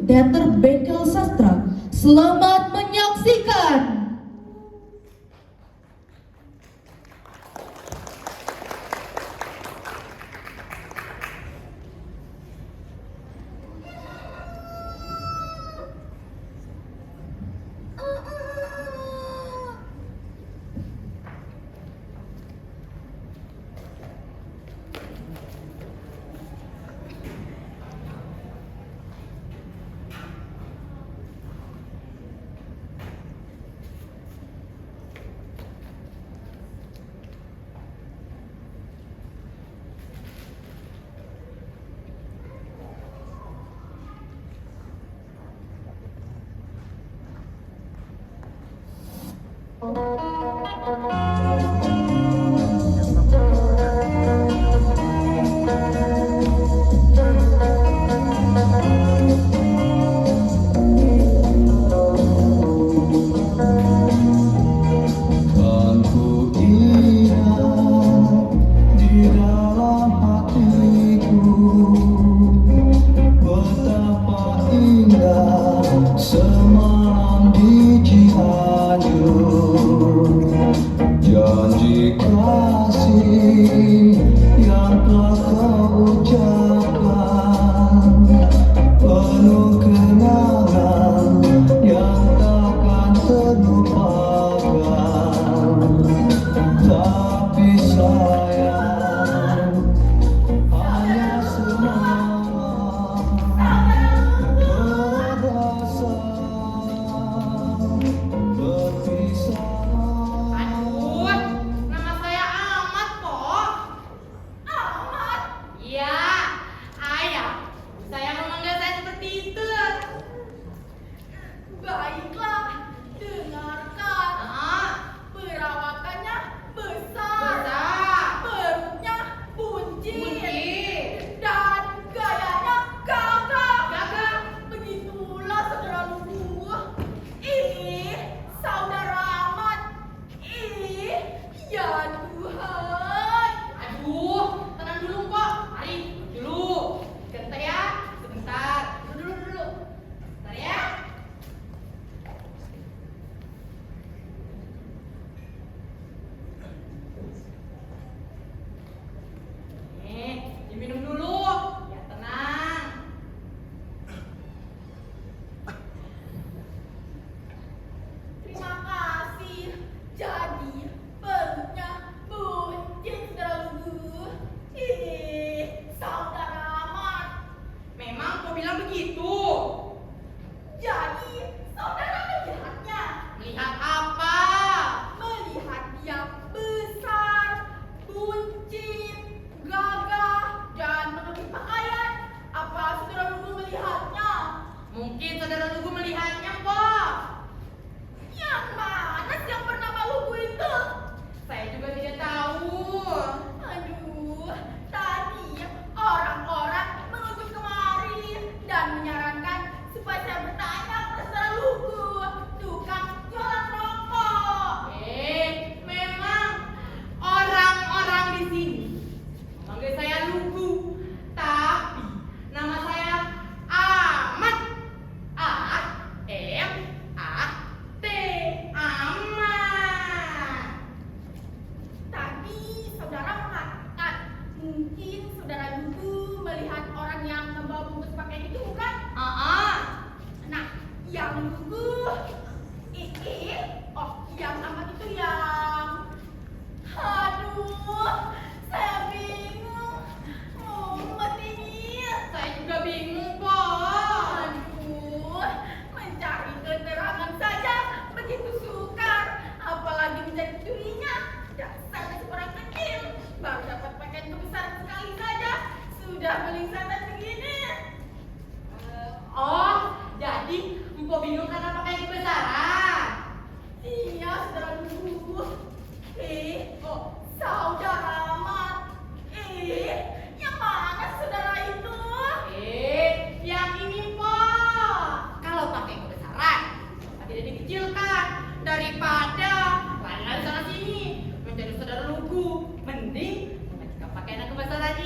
Teater Bengkel Sastra. Selamat menyaksikan.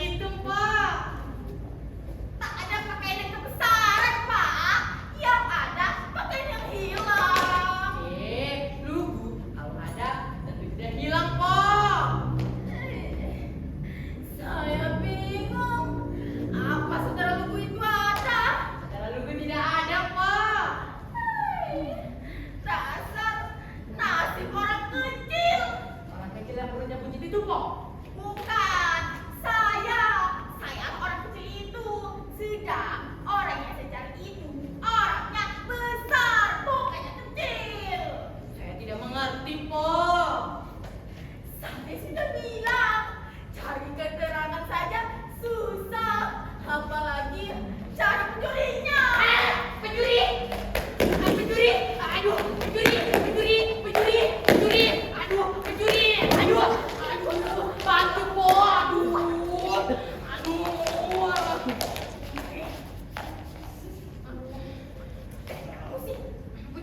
Itu, Pak. Tak ada pakaian yang kebesaran, Pak.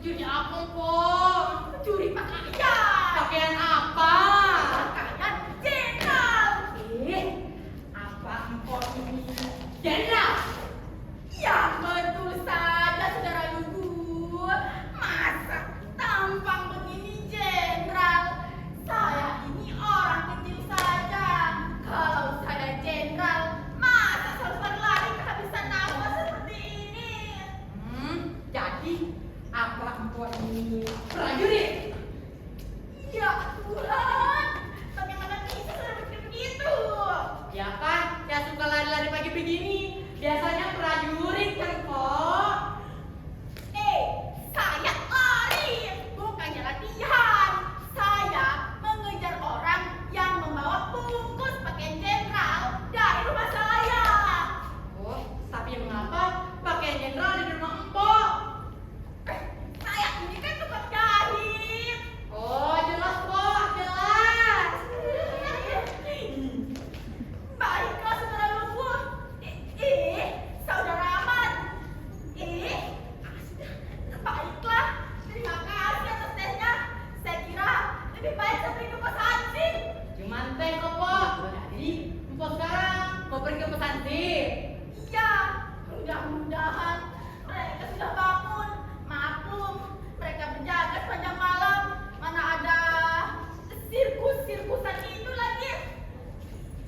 Curi apa, Mpok? Curi pakaian. Pakaian apa? Pakaian jenderal. Apa Mpok ini? Jenderal? Ya betul saja saudara Lugu. Masa tampang begini jenderal? Saya ini orang kecil saja. Kalau saya jenderal, masa selalu berlari kehabisan nafas seperti ini? Jadi apa Mpok ini? Prajurit? Ya Tuhan, bagaimana bisa seperti begitu? Ya kan, saya suka lari-lari pagi begini. Biasanya prajurit kan, Mpok. Saya lari, bukannya latihan. Saya mengejar orang yang membawa bungkus pakaian jenderal dari rumah saya. Oh, tapi mengapa pakaian jenderal ada di rumah Mpok? Saya ini kan tukang jahit. Oh, jelas, Mpok, jelas. Baiklah saudara Lugu. Saudara Ahmad. Baiklah. Terima kasih atas tehnya. Saya kira lebih baik saya pergi ke pesantren. Cuman teh kok, Mpok. Jadi, Mpok sekarang mau pergi ke pesantren. Iya, mudah-mudahan mereka sudah bangun. Maklum, mereka berjaga sepanjang malam. Mana ada sirkus-sirkusan itu lagi.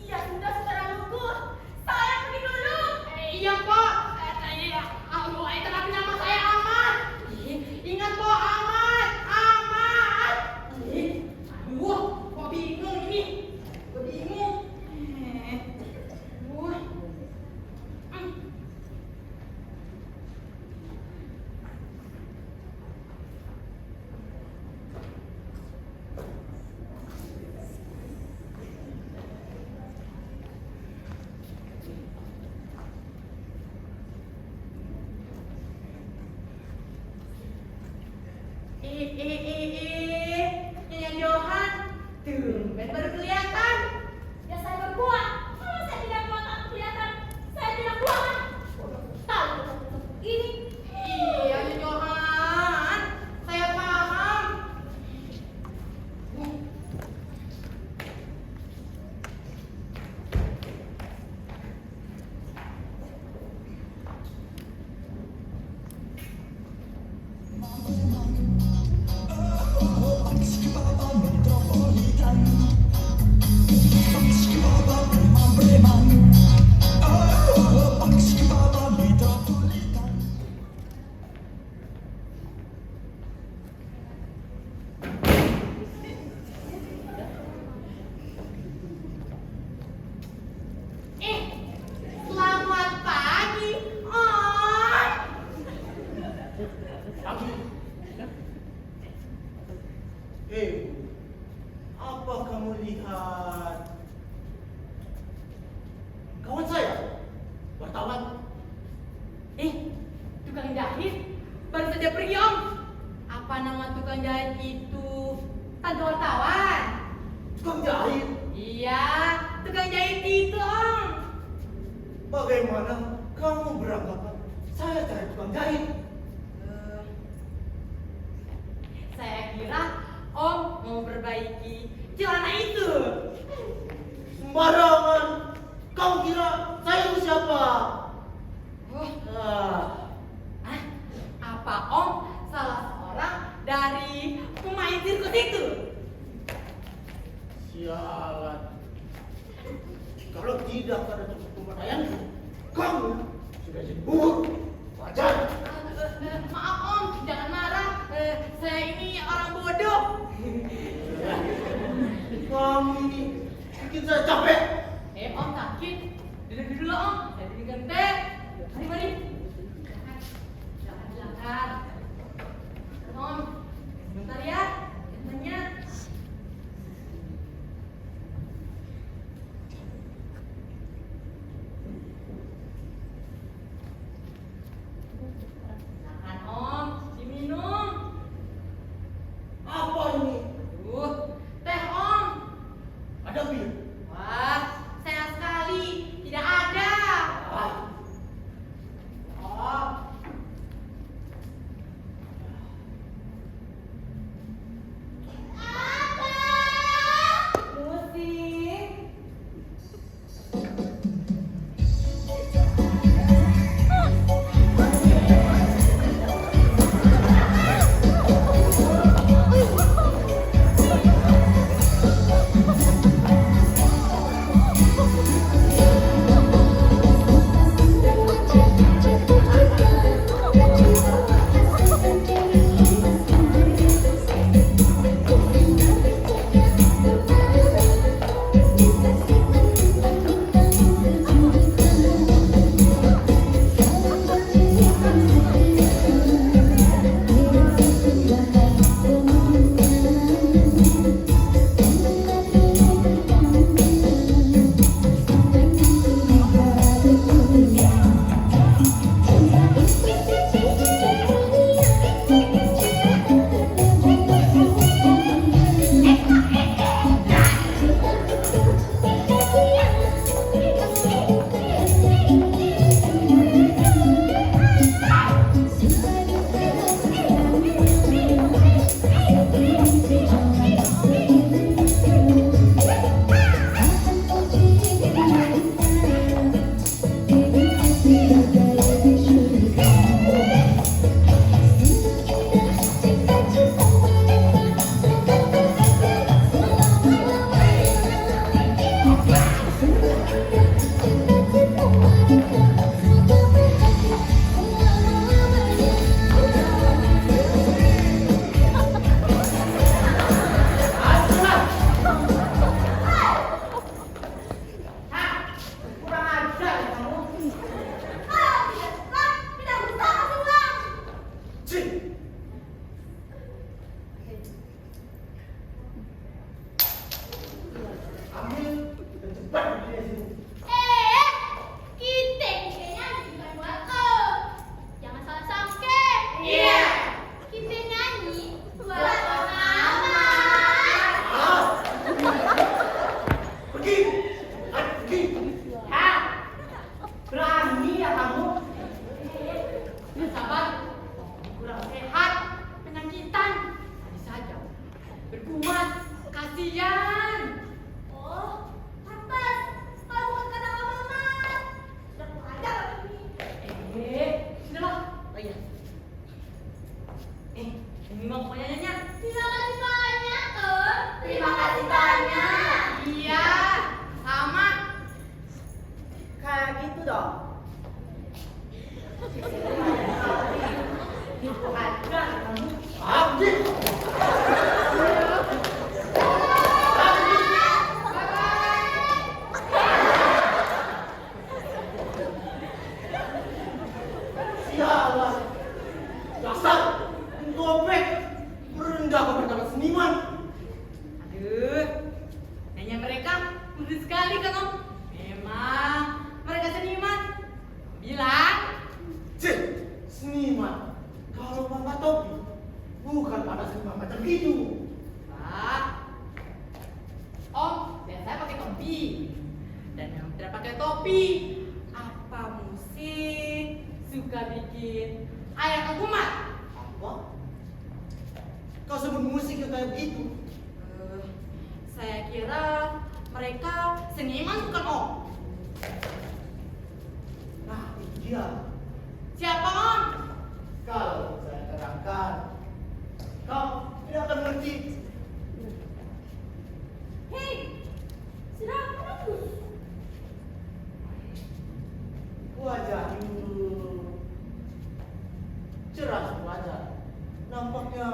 Iya, sudah saudara Lugu. Saya pergi dulu. Iya, Mpok. Tapi nama saya Ahmad. Ingat, Mpok, Ahmad. Ahmad. Aduh, kok bingung ini? Kok bingung? Aduh. Nyanyi Johan, tumben baru kelihatan. Ya saya berbuat. Kalau saya tidak buat tak kelihatan, saya tidak buat. Tahu ini. Iya, Nyanyi Johan, saya paham. Selamat pagi, On. Apa kamu lihat? Kawan saya, wartawan. Tukang jahit baru saja pergi, Om. Apa nama tukang jahit itu? Tante wartawan. Tukang jahit. Iya, tukang jahit itu, Om. Bagaimana kamu beranggapan saya cari tukang jahit? Saya kira Om mau perbaiki celana itu. Sembarangan. Kau kira saya itu siapa? Apa Om salah seorang dari pemain sirkus itu? Sialan. Kalau tidak pada pemakaianku, kamu sudah jadi bubur. Wajar. Maaf Om, jangan marah. Saya ini orang bodoh. Kamu ini bikin saya capek. Om sakit. Duduk dulu Om. Saya berikan teh. Mari. Silakan. Om, sebentar ya. Temannya. Silakan Om, diminum. Apa ini? Teh Om. Ada bir. Wah, Mau nyanyi? Terima kasih banyak, Tur. Terima kasih banyak. Iya, sama. Kayak gitu dong. Ada kamu. Abdi. Sialan. Dasar gobek merendah kepada seniman. Aduh, nanya mereka kudus sekali kan Om. Memang mereka seniman. Bilang, Cek, seniman. Kalau pakai topi, bukan pada seniman macam itu. Pak. Om, biasanya pakai topi. Dan yang tidak pakai topi, apa musik suka bikin ayah kegumat? Apa? Kau sebut musik yang kayak begitu? Saya kira mereka seniman bukan Om. Nah, itu dia. Siapa Om? Kalau saya terangkan, kau tidak akan mengerti. Hei, sudah bagus. Wajahmu cerah wajah. Nampaknya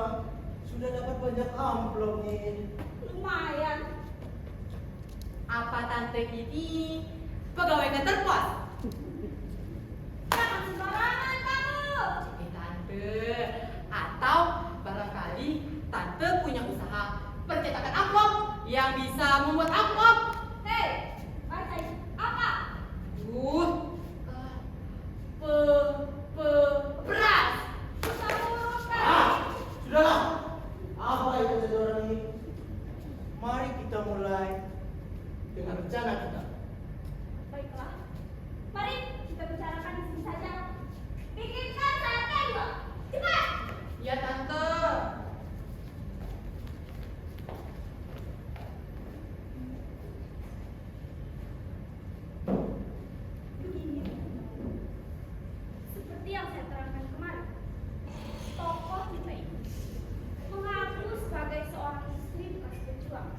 sudah dapat banyak amplop nih. Lumayan. Apa tante ini pegawai kantor pos? Jangan sembarangan kamu. Tante, atau barangkali tante punya usaha percetakan amplop yang bisa membuat amplop. Hei, baca ini. Apa? Uh, beras. Susah urutkan. Ah, sudahlah. Apa itu jadi orang ini? Mari kita mulai dengan rencana kita. Baiklah. Mari kita bicarakan di sini saja. Bikinkan sate dua. Cepat. Ya tante. Begini. Seperti yang saya terangkan kemarin. Tokoh kita ini mengaku sebagai seorang istri bekas pejuang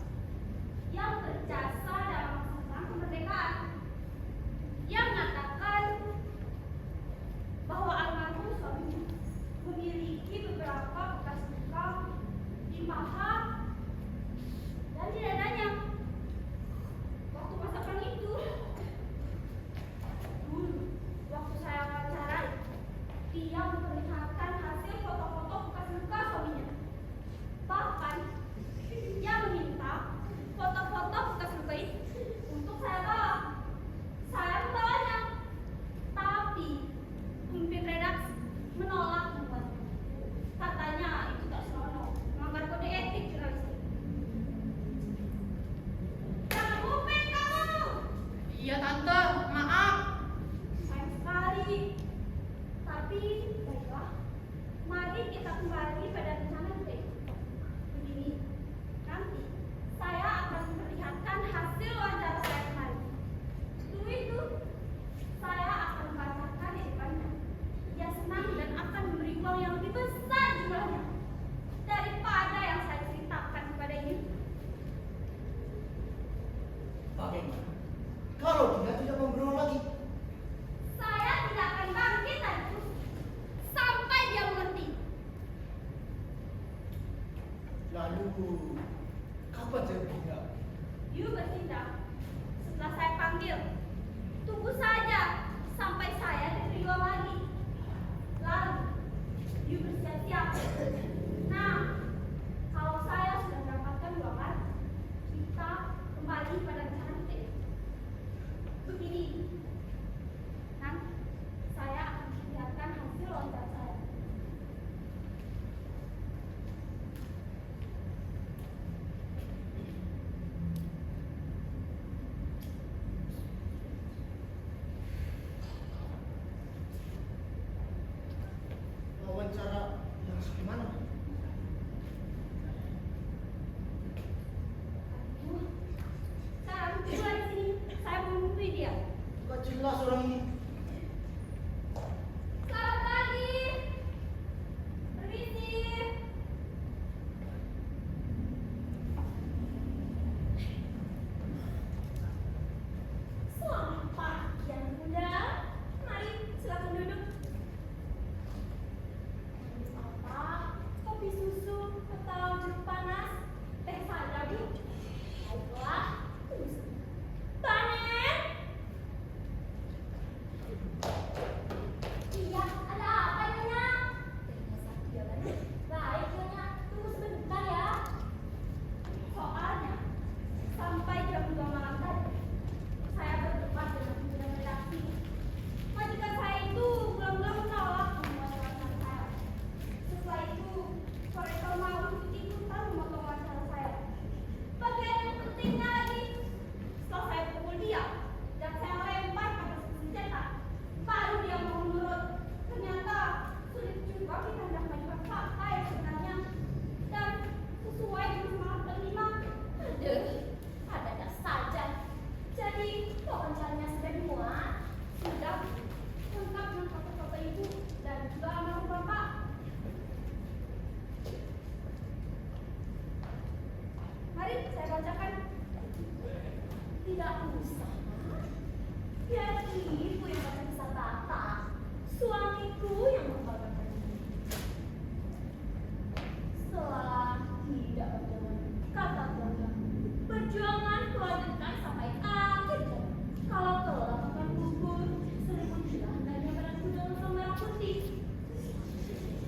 yang berjasa dalam masa kemerdekaan. Yang mengatakan bahwa almarhum suaminya memiliki beberapa bekas luka di paha dan di dadanya. Waktu masa perang itu, dulu waktu saya wawancarai, dia memperlihatkan hasil foto-foto bekas luka suaminya. Bahkan dia meminta foto-foto bekas luka itu untuk saya bawa. Saya membawanya, tapi pemimpin redaksi menolak membuatnya. Katanya itu tak senonoh, melanggar kode etik jurnalistik. Jangan nguping kamu. Iya tante, maaf. Sayang sekali. Tapi baiklah, mari kita kembali pada rencana kita. Begini, nanti saya akan memperlihatkan hasil wawancara saya kemarin. Dulu itu, saya akan membacakan di depannya. Dia senang dan akan memberi uang yang lebih besar jumlahnya daripada yang saya ceritakan kepada ini. Bagaimana? Kalau tidak memberontak lagi. Saya tidak akan bangkit dari kursi sampai dia mengerti. Lalu, kapan saya bertindak? You bertindak setelah saya panggil. Tunggu saja sampai saya diberi uang lagi. Lalu, you bersiap-siap. Nah, kalau saya sudah mendapatkan uang, kita kembali pada rencana kita. Begini, nanti saya akan lihatkan hasil wawancara saya. Wawancara yang gimana? Sekarang keluar di sini, saya mau menghubungi dia. Gak jelas orang ini. Selamat pagi. Permisi.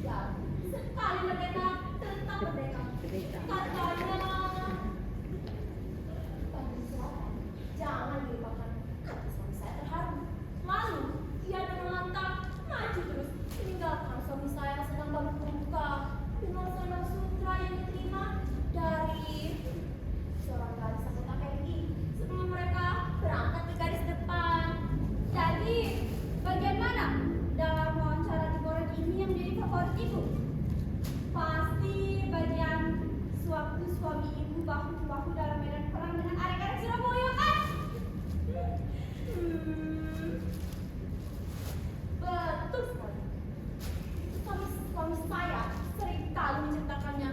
siap. Sekali merdeka, tetap merdeka. Katanya, bagi silakan, jangan dilupakan. Kata suami saya terharu. Lalu, dia dengan lantang maju terus, meninggalkan suami saya sedang bangun berbuka dengan sandal sutra yang diterima dari seorang gadis anggota PNI sebelum mereka berangkat ke garis depan. Jadi, bagian mana dalam wawancara di Borek ini yang menjadi favorit ibu? Pasti bagian sewaktu suami ibu bahu-bahu dalam medan perang dengan arek-arek Surabaya kan? Betul sekali. Suami saya sering kali menceritakannya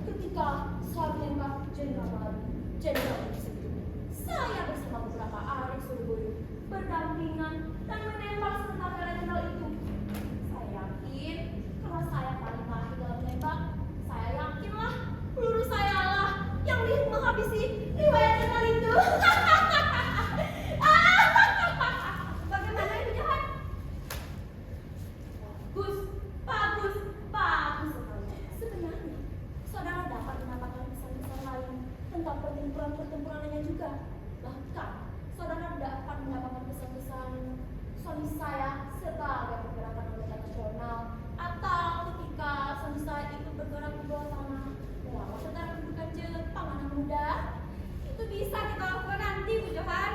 ketika saya menembak jenderal baru, jenderal tersebut. Saya bersama beberapa arek Surabaya berdampingan dan menembak sementara jenderal itu. Saya yakin kalau saya paling mahir dalam menembak, saya yakinlah peluru saya lah yang menghabisi riwayat jenderal itu. Bagaimana Ibu Johan? Bagus sekali. Sebenarnya, saudara dapat mendapatkan pesan-pesan lain tentang pertempuran-pertempurannya juga. Bahkan, saudara dapat mendapatkan pesan-pesan suami saya sebagai pergerakan anggota nasional, atau ketika suami saya ikut bergerak di bawah tanah melawan tentara pendudukan Jepang anak muda. Itu bisa kita lakukan nanti, Bu Johan.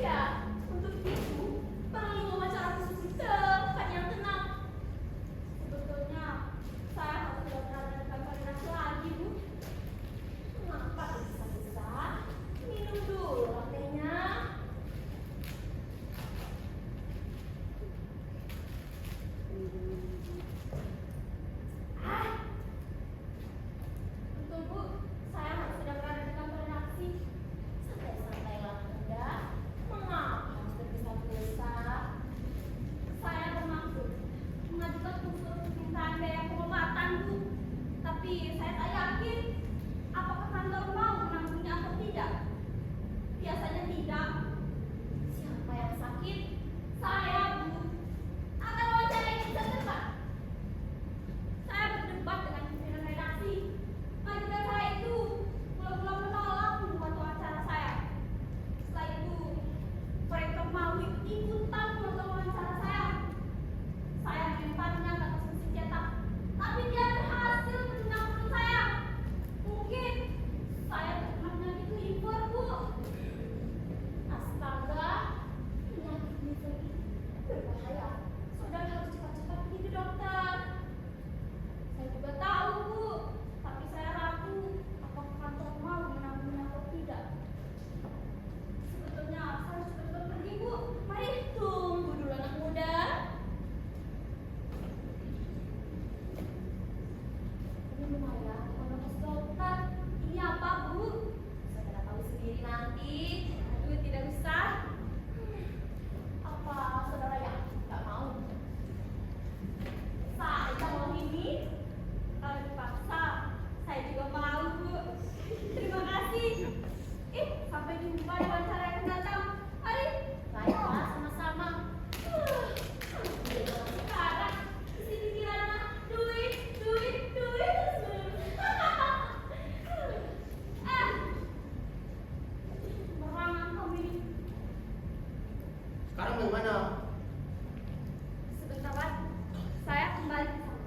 Ya, untuk itu perlu wawancara khusus di tempat yang tenang. Sebetulnya saya harus tidak berada di koordinasi lagi, Bu. Kenapa bisa-bisa? Minum dulu latenya. Betul, Bu. Saya harus tidak berada di kantor redaksi. Santai-santailah Anda. Mengapa harus tergesa-gesa? Saya bermaksud mengajukan unsur permintaan biaya pengobatan, Bu. Tapi saya tak yakin apakah kantor mau menangguhnya atau tidak. Biasanya tidak. Siapa yang sakit? Saya, Bu. Akan wawancara ini bisa cepat. Saya berdebat dengan pimpinan redaksi. Majikan saya itu mula-mula menolak membuat wawancara saya. Setelah itu, mereka mau ikutan menonton wawancara saya. Saya menyimpannya ke atas mesin cetak, tapi dia berhasil menendang perut saya. Mungkin saya terkena penyakit liver, Bu. Astaga, penyakit liver ini berbahaya. Saudara harus cepat-cepat pergi ke dokter. Saya juga tahu, Bu, tapi saya ragu apakah kantor mau menangguhnya atau tidak. Sebetulnya saya harus cepat-cepat pergi, Bu. Mari tunggu dulu anak muda. Ini lumayan, menurut dokter. Ini apa, Bu? Saudara tahu sendiri nanti. Aduh, tidak usah. Apa saudara ya? Nggak mau. Saya mau ini. Kalau dipaksa, saya juga mau, Bu. Terima kasih. Sampai jumpa di wawancara yang akan datang. Mari. Baiklah, sama-sama. Sekarang di sini kirana duit. Merangan kamu ini. Sekarang bagaimana? Sebentar lagi, saya kembali ke sana.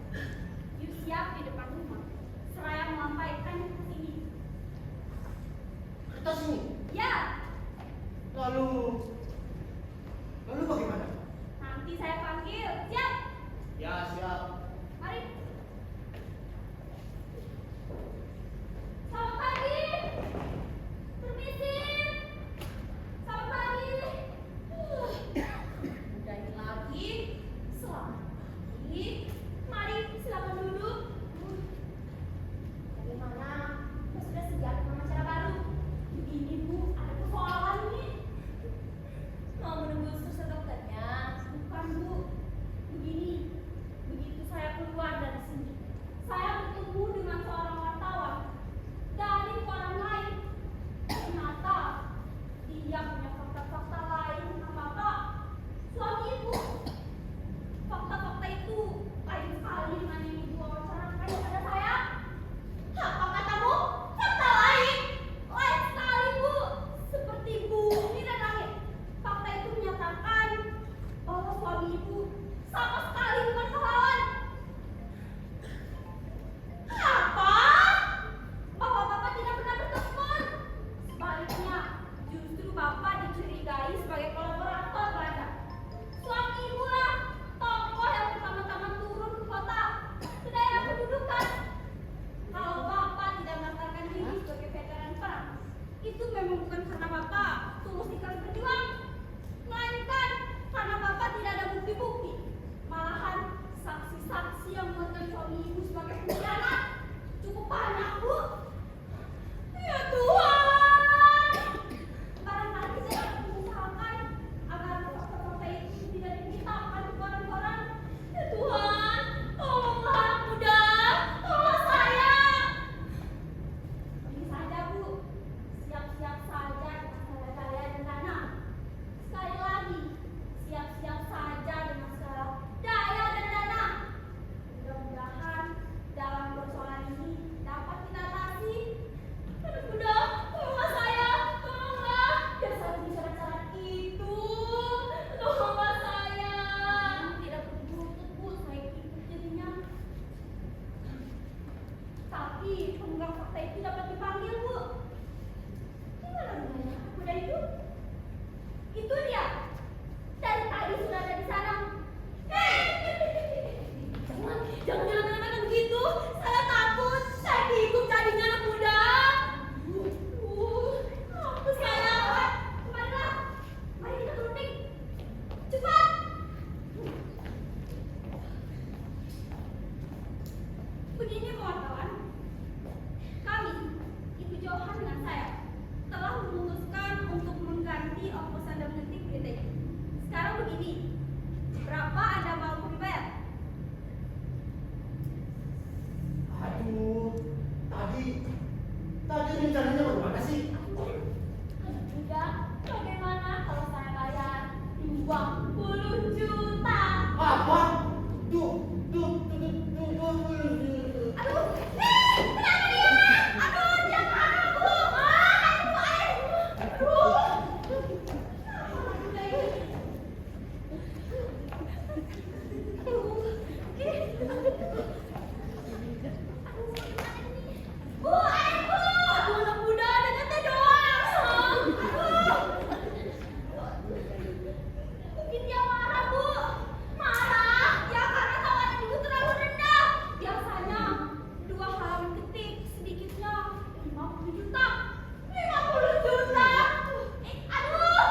Yuk siap di depan rumah. Seraya melampaikan ke sini. Kertas ini. Ya, Lalu bagaimana? nanti saya panggil. Siap. Ya, siap. Mari. Selamat pagi. Permisi. Selamat pagi. Udah ini lagi. Selamat pagi. Mari silakan duduk. Bagaimana? Sudah siap dengan acara baru? Ini, Tapi penunggak fakta itu dapat dipanggil, Bu. Gimana rumahnya kuda itu? Itu dia. Dari tadi sudah ada di sana. Jangan bilang begitu. Saya takut. Saya diikut jadi anak muda. Apa saya? Kemana? Mari kita berunding. Cepat. Begini wartawan, kami, Ibu Johan dengan saya, telah memutuskan untuk mengganti ongkos Anda mengetik berita itu. Sekarang begini, berapa Anda mau dibayar? Aduh, tadi rencananya bagaimana sih? Anak muda, bagaimana kalau saya bayar 20 juta? Apa? Tuh. Aduh, kenapa dia? Aduh, dia marah, Bu. Aduh. Bu, aduh, anak muda, dengan teh doang. Aduh. Mungkin dia marah, Bu. Marah, ya karena tawaran ibu terlalu rendah. Biasanya 2 halaman ketik, sedikitnya 50 juta. 50 juta. Aduh.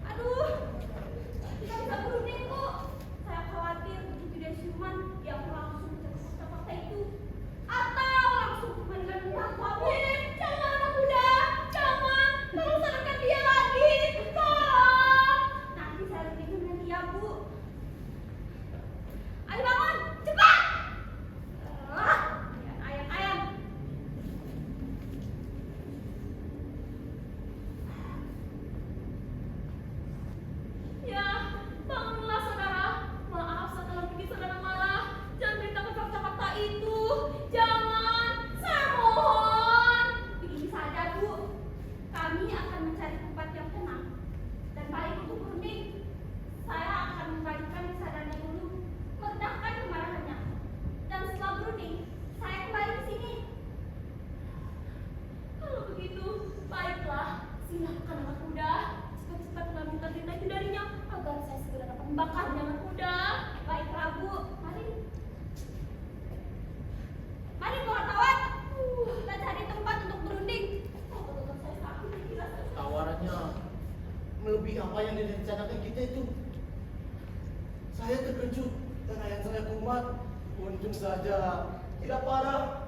Aduh. Tidak bisa berunding, Bu. Saya khawatir begitu dia siuman, dia akan langsung mencari fakta-fakta itu. Atau langsung kembalikan uang suami. Jangan, anak muda. Jangan. Tolong sadarkan dia lagi. Tolong. Nanti saya lebih dengan dia, Bu. Ayo bangun. Cepat. Ayam. Ya, bangunlah saudara. Maaf setelah bikin saudara marah. Jangan beritahu fakta-fakta itu. Jangan, saya mohon. Begini saja, Bu. Kami akan mencari tempat yang tenang dan baik untuk berunding. Saya akan membalikan kesadarnya dulu, meredahkan kemarahannya. Dan setelah berunding, saya kembali ke sini. Kalau begitu, baiklah. Silakan anak muda. Cepat-cepat mengambil berita itu darinya agar saya segera dapat membakarnya, anak muda. Baiklah, Bu. Mari wartawan. Kita cari tempat untuk berunding. Betul-betul saya sakit gila. Tawarannya melebihi apa yang direncanakan kita itu. Saya terkejut dan ayat saya kumat. Untung saja tidak parah.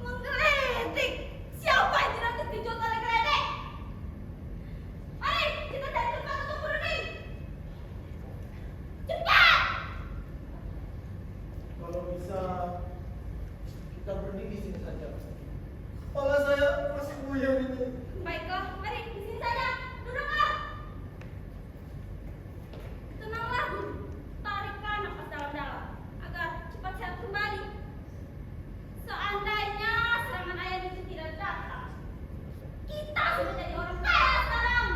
Menggeledik. Siapa yang tidak terkejut oleh geledek? Mari kita cari tempat untuk berunding. Cepat. Kalau bisa kita berunding di sini saja. Kepala saya masih buyar ini. Baiklah, mari di sini saja. Duduklah. Tenanglah. Tarikkan nafas dalam-dalam agar cepat sehat kembali. Seandainya serangan ayam itu tidak datang, kita sudah jadi orang kaya sekarang.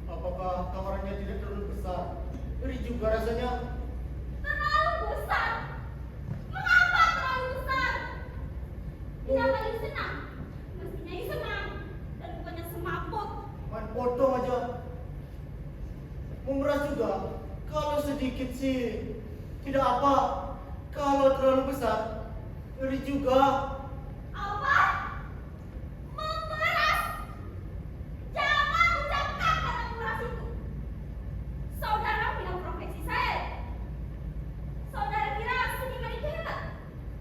Apakah tawarannya tidak terlalu besar? Ngeri juga rasanya. Terlalu besar. Mengapa terlalu besar? Tidak paling senang. Mestinya ini senang dan bukannya semaput. Main potong aja. Memeras juga. Kalau sedikit sih tidak apa. Kalau terlalu besar, ngeri juga. Apa? Memeras? Jangan ucapkan kata memeras itu. Saudara bilang profesi saya. Saudara kira seniman itu hebat?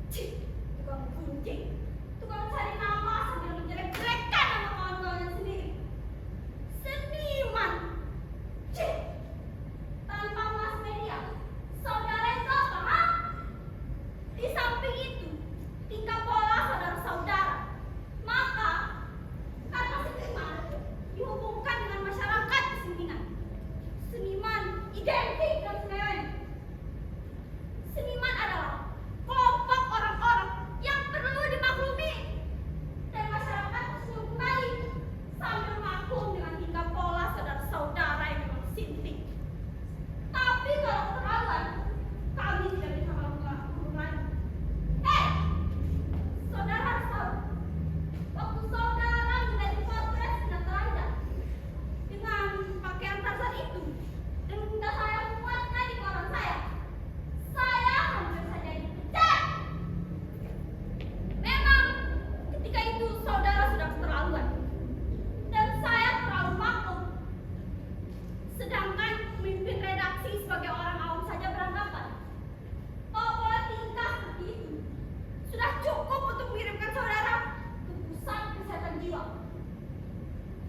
Cih, tukang gunjing. Tukang cari nama sambil menjelek-jelekkan nama kawan-kawannya sendiri. Seniman. Cih, tanpa mass media. Saudara itu apa, ha? Di samping itu, tingkah pola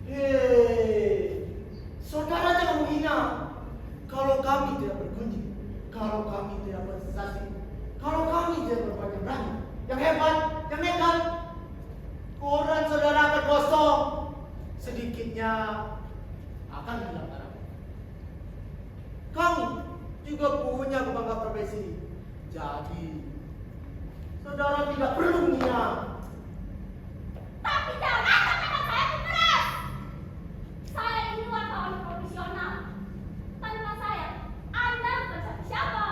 Jiwa. Saudara jangan menghina. Kalau kami tidak berkunjung, kalau kami tidak bersensasi, kalau kami tidak berpakai berani, yang hebat, yang nekat, koran saudara akan kosong. Sedikitnya akan hilang arah. Kami juga punya kebanggaan profesi. Jadi, saudara tidak perlu menghina. Tapi jangan katakan saya pemeras. Saya ini wartawan profesional. Tanpa saya, Anda bukan siapa.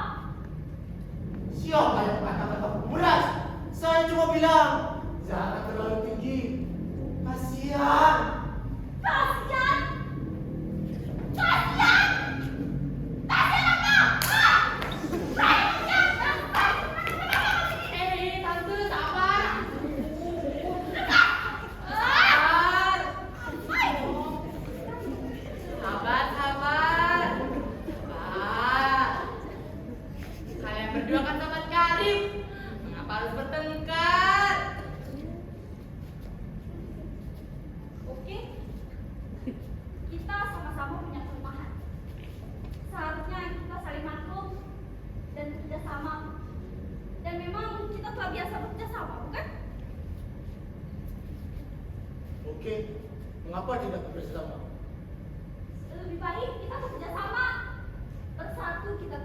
Siapa yang katakan kamu pemeras? Saya cuma bilang, jangan terlalu tinggi. Kasihan. Kasihan. Kasihan. Kasihan apa? Tante sabar. Sabar. Kalian berdua kan sahabat karib. Mengapa harus bertengkar? Oke, kita sama-sama punya kelemahan. Seharusnya kita saling maklum dan bekerja sama. Dan memang kita telah biasa bekerja sama, bukan? Oke, mengapa tidak bersama? Lebih baik kita bekerja sama. Bersatu kita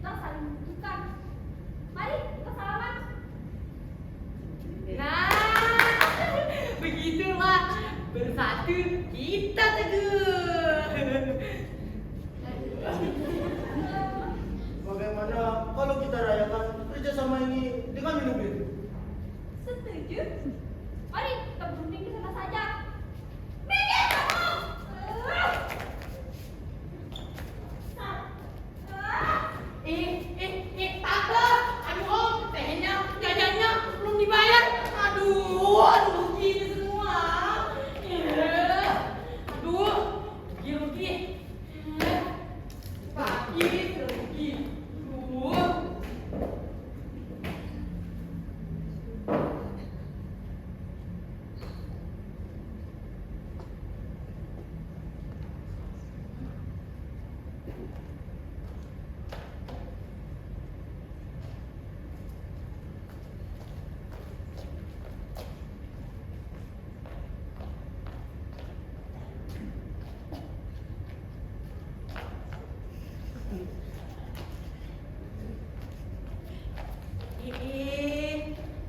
saling membutuhkan. Mari kita salaman. Nah, begitulah bersatu kita teguh. Bagaimana kalau kita rayakan kerjasama ini dengan minum bir? Setuju? Mari kita berunding ke sana saja. Minggir kamu! Tante, aduh om, tehnya, jajannya belum dibayar. Aduh, gini semua. Aduh, rugi. Pagi, rugi. Aduh.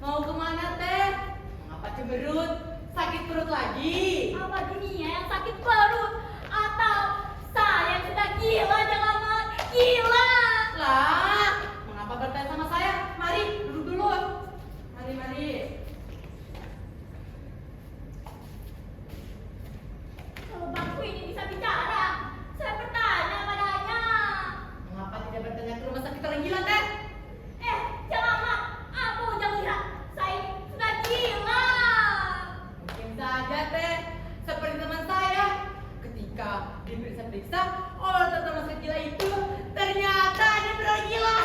Mau kemana teh? Mengapa cemberut? Sakit perut lagi? Apa dunia yang sakit perut? Atau saya yang sudah gila, jangan gila? Lah, mengapa bertanya sama saya? Mari, duduk dulu. Mari. Kalau bangku ini bisa bicara, saya bertanya padanya. Mengapa tidak bertanya ke rumah sakit orang gila teh? Jangan mak, aku jangan lihat. Saya sudah gila. Mungkin saja teh, seperti teman saya. Ketika diperiksa-periksa oleh teman gila itu, ternyata dia benar gila.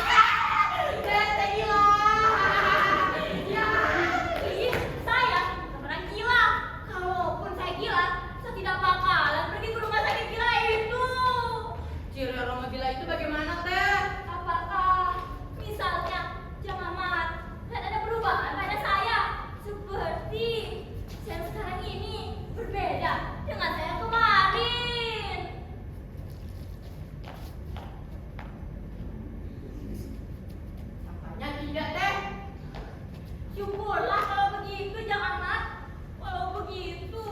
Teh gila. Ya. Ih, saya bukan orang gila. Kalaupun saya gila, saya tidak bakalan pergi ke rumah sakit gila itu. Ciri orang gila itu bagaimana teh? Apakah misalnya jangan mat dan ada perubahan pada saya seperti saya sekarang ini berbeda dengan saya kemarin. Tampaknya tidak teh. Syukurlah kalau begitu, jangan mat. Kalau begitu,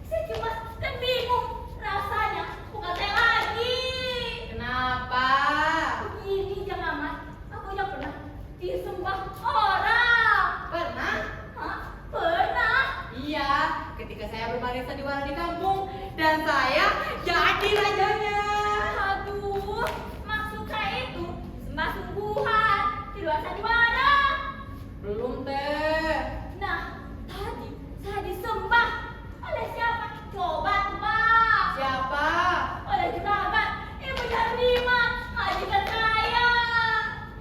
saya cuma dan bingung rasanya bukan saya lagi. Kenapa? Begini jangan mat, aku yang pernah disembah orang. Pernah? Hah? Pernah? Iya, ketika saya berbaring sandiwara di kampung dan saya jadi rajanya. Aduh, maksud saya itu sembah sungguhan di luar sandiwara. Belum teh. Nah, tadi saya disembah oleh siapa? Coba tebak. Siapa? Oleh juragan Ibu Jarlima, majikan saya.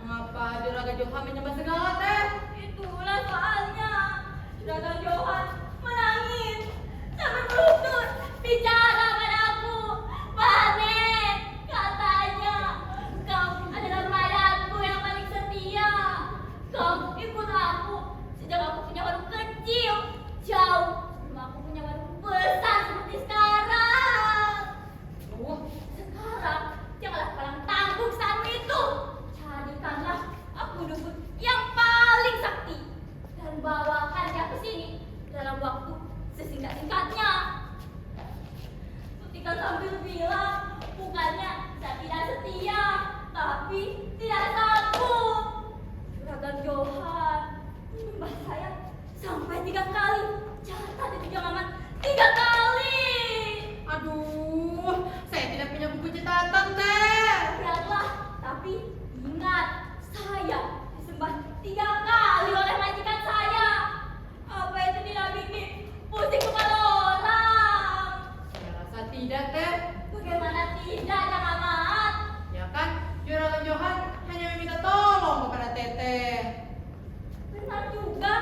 Mengapa juragan Johan menyembah segala teh? Itulah soalnya juragan Johan menangis. waktu sesingkat-singkatnya. Ketika sambil bilang, bukannya saya tidak setia, tapi tidak sanggup. Juragan Johan menyembah saya sampai 3 kali. Catat itu Jang Mamat, 3 kali. Aduh, saya tidak punya buku catatan, Teh. Lihatlah, tapi ingat, saya disembah 3 kali oleh majikan saya. Apa itu tidak bikin pusing kepala orang? Saya rasa tidak, Teh. Bagaimana tidak, Jang Mamat? Ya kan, Juragan Johan hanya meminta tolong kepada Teteh. Benar juga,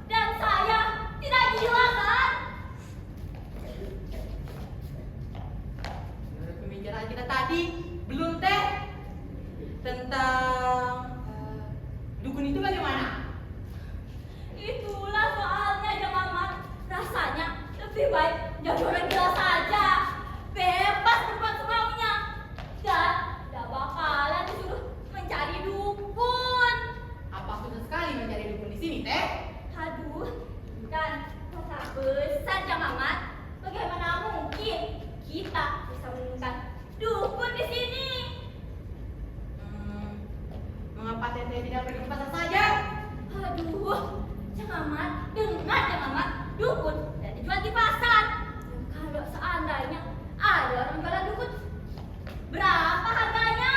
dan saya tidak gila kan? Menurut pembicaraan kita tadi, belum Teh? Tentang dukun itu bagaimana? Itulah soalnya Jang Mamat. Rasanya lebih baik jadi orang gila saja, bebas berbuat semaunya, dan tidak bakalan disuruh mencari dukun. Apa susah sekali mencari dukun di sini, Teh? Aduh, ini kan kota besar Jang Mamat. Bagaimana mungkin kita bisa menemukan dukun di sini? Mengapa Teteh tidak pergi ke pasar saja? Aduh, Jang Mamat, dengar Jang Mamat, dukun tidak dijual di pasar. Dan kalau seandainya ada orang jualan dukun, berapa harganya?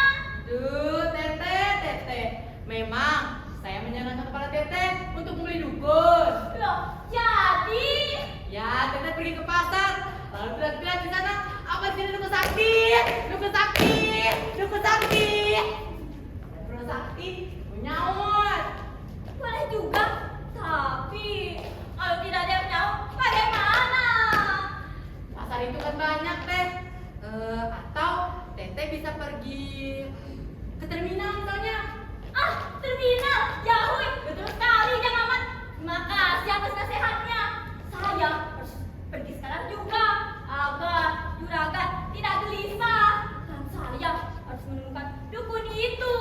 Duh, Teteh. Memang saya menyarankan kepada Teteh untuk membeli dukun. Loh, jadi Ya, Teteh pergi ke pasar, lalu bilang di sana, apa sih dukun sakti? Dukun sakti. Dukun sakti menyaut. boleh juga. Tapi kalau tidak ada yang nyawa, bagaimana? Pasar itu kan banyak, Teh. Atau Teteh bisa pergi ke terminal misalnya. Ah, terminal, Yahui, betul sekali Jang Mamat. Terima kasih atas nasihatnya. Saya harus pergi sekarang juga agar juragan tidak gelisah. Dan saya harus menemukan dukun itu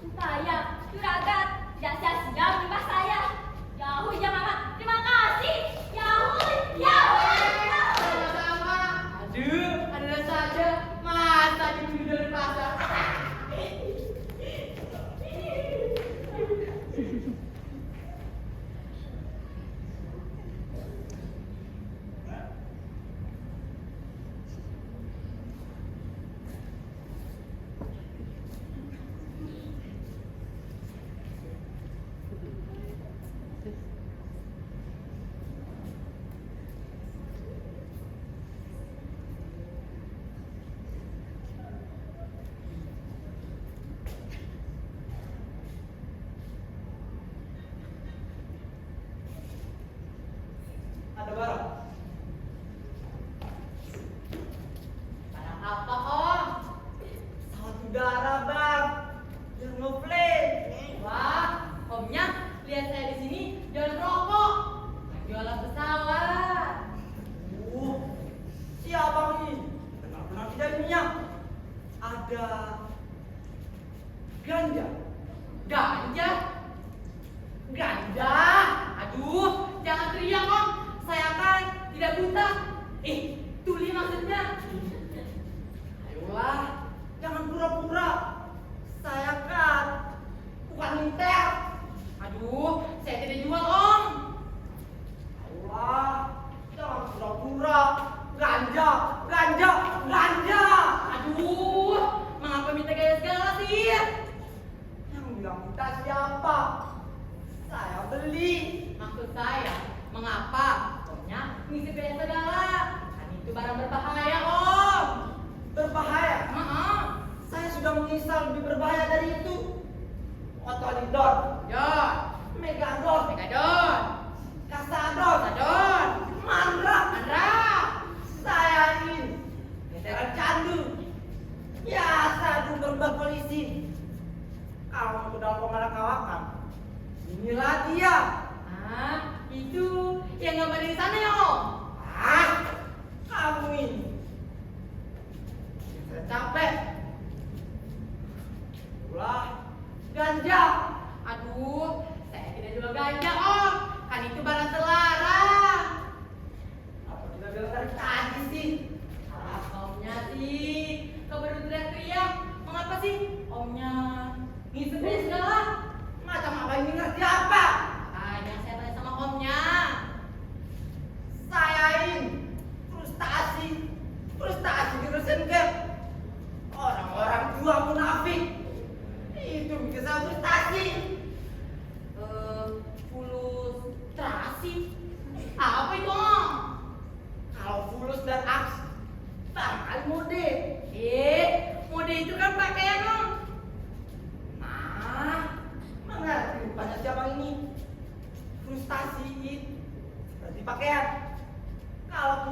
supaya juragan tidak sia-sia menimba saya. Yahui Jang Mamat, terima kasih. Yahui. Sama-sama. Aduh, ada saja. Masa dibeli dari pasar? Ada barang. Barang apa, Om? Pesawat udara, Bang. Aeroplane. Wah, Omnya lihat saya di sini jualan rokok, jualan pesawat. Siapa ini? Benar-benar tidak minyak. Ada ganja. Ganja? Aduh, jangan teriak, Om. Saya kan tidak buta. Tuli maksudnya. Ayolah, jangan pura-pura. Saya kan bukan militer. Aduh, saya tidak jual, Om. Ayolah, jangan pura-pura. Ganja. Aduh, mengapa minta gaya segala sih? Yang bilang kita siapa? Saya beli. Maksud saya, mengapa Omnya ngisi gaya segala? Kan itu barang berbahaya, Om. Berbahaya. Saya sudah mengisal lebih berbahaya dari itu. Otolidon, Jod, Megadon, Kasadon, Sadon, Mandra. Saya ini veteran candu. Biasa berbuat polisi. Kalau mau dalam pemalakawakan, inilah dia. Itu yang gambar di sana ya, Om. Kamu ini. Saya capek. Ulah, ganja. Aduh, saya tidak jual ganja, Om. Kan itu barang terlarang.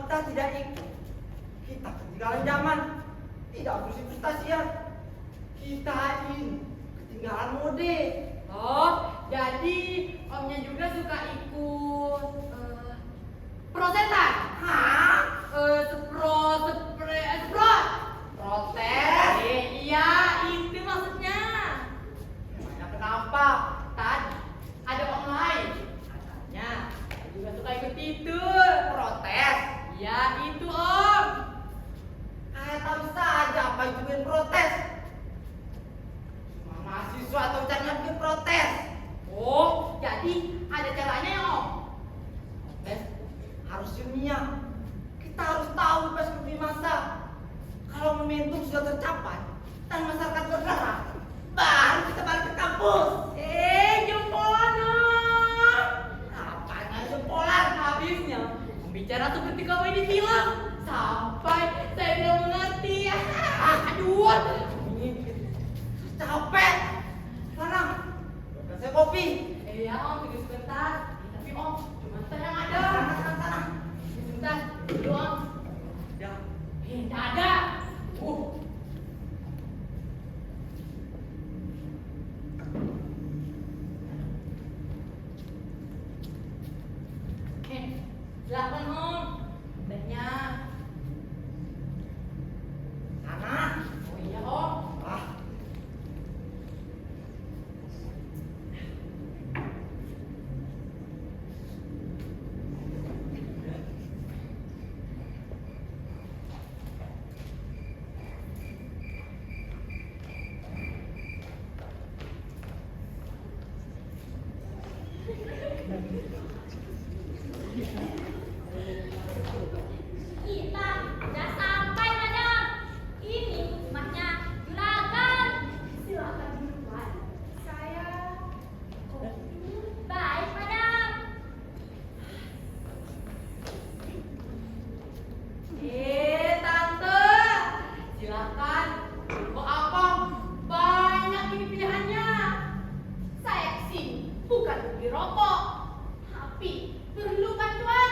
kita tidak ikut, kita ketinggalan zaman. Tidak bersih frustasian. Kita ini ketinggalan mode. Oh, jadi omnya juga suka ikut prosesan? Hah? Semprot. Protes? Iya, itu maksudnya. Emangnya kenapa? Tadi ada om lain. Katanya dia juga suka ikut itu. Protes? Iya, itu om. Kayak tahu saja apa itu yang protes. Cuma mahasiswa atau jangan bikin protes. Oh, jadi ada caranya ya om? Protes harus ilmiah. Kita harus tahu perspektif masa. Kalau momentum sudah tercapai dan masyarakat bergerak, baru kita balik ke kampus. Jempolan om. Apanya jempolan? Habisnya membicara seperti kamu di film sampai saya tidak mengerti. Aduh, Capek. Sana, bukan saya kopi. iya om, tunggu sebentar. Tapi om, cuma saya yang ada. Sana. Sebentar, dulu om. Ya. Tidak ada. Silakan om. Banyak. Sana. Oh iya om. Ah. Kita sudah sampai, madam. Ini rumahnya juragan. Silakan duluan. Saya baik, madam. Tante, silakan. Kok apa? Banyak ini pilihannya. Saya kesini bukan beli rokok, tapi perlu bantuan.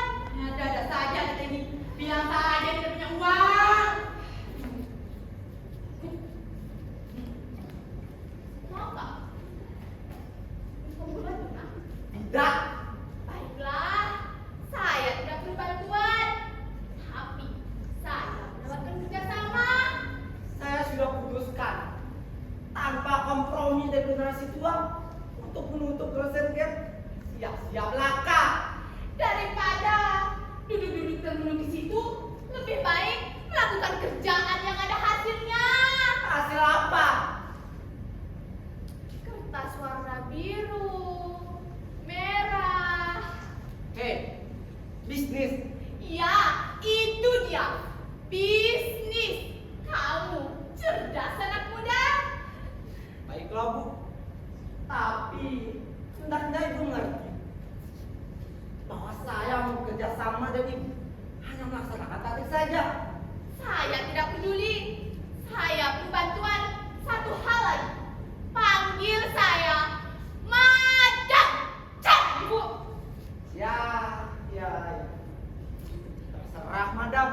Ada saja di sini. Bilang saja tidak punya uang. Mau nggak? Kamu bantuan? Tidak. Baiklah, saya tidak perlu bantuan, tapi saya mendapatkan kerjasama. Saya sudah putuskan tanpa kompromi dan generasi tua untuk menutup dosen gap. Siap-siap laka. Daripada duduk-duduk termenung di situ, lebih baik melakukan kerjaan yang ada hasilnya. Hasil apa? Kertas warna biru, merah. Hei, bisnis. Ya, itu dia. Bisnis. Kamu cerdas anak muda. Baiklah bu. Tapi hendaknya ibu mengerti bahwa saya mau bekerja sama dan ibu hanya melaksanakan target saja. Saya tidak peduli. Saya perlu bantuan. Satu hal lagi. Panggil saya Madam. Cek, ibu. Ya. Terserah madam.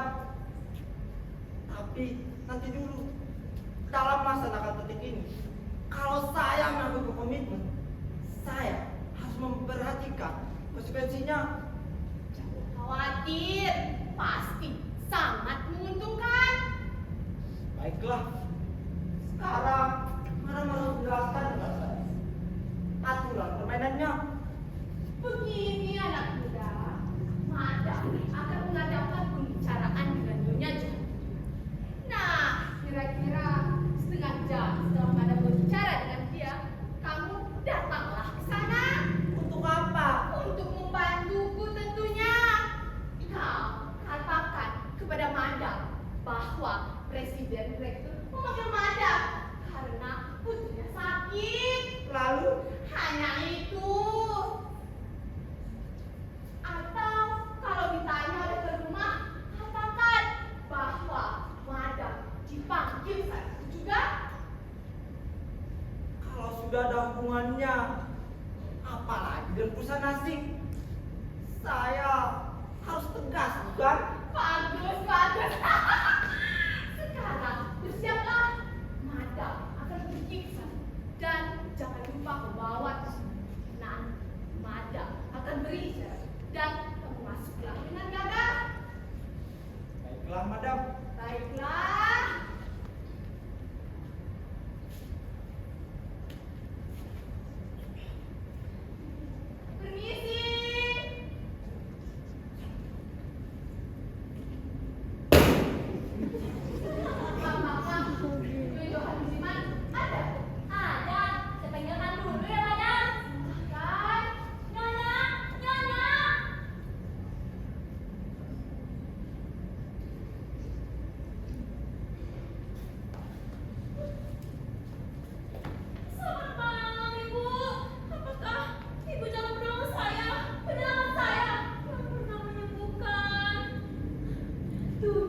Tapi nanti dulu dalam melaksanakan detik ini, kalau saya mengambil komitmen, saya harus memperhatikan konsekuensinya. Jangan khawatir. Pasti sangat menguntungkan. Baiklah. Sekarang mana harus menjelaskan dengan saya aturan permainannya. Begini anak muda. Madam akan mengadakan pembicaraan dengan Nyonya Jati. Nah, kira-kira setengah jam setelah Madam berbicara dengan dia, kamu datanglah ke sana. Untuk apa? Untuk membantuku tentunya. Kau katakan kepada Madam bahwa Presiden Direktur memanggil Madam karena putrinya sakit. Lalu Hanya itu. Atau kalau ditanya oleh ke rumah, katakan bahwa Madam dipanggil saat itu juga. kalau sudah ada hubungannya, apalagi dengan perusahaan asing, saya harus tegas, bukan? Bagus.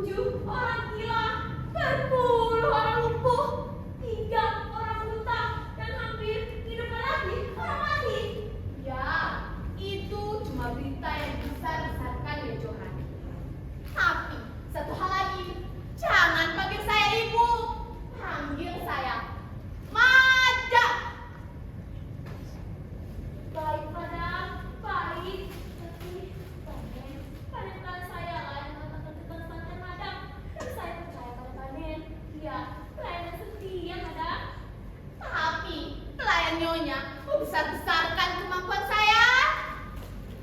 7 orang gila, berpuluh orang lumpuh, 3 orang buta, dan hampir hidupkan lagi orang mati. Ya, itu cuma berita yang besar-besarkan ya Johan. Tapi satu hal lagi, jangan panggil saya ibu, panggil saya Mada. Baik, madam, baik. Tapi panen saya lah yang mengatakan keterbatasan madam. Dan saya percaya pada panen. Dia pelayan yang setia, madam. Tapi pelayan nyonya membesar-besarkan kemampuan saya.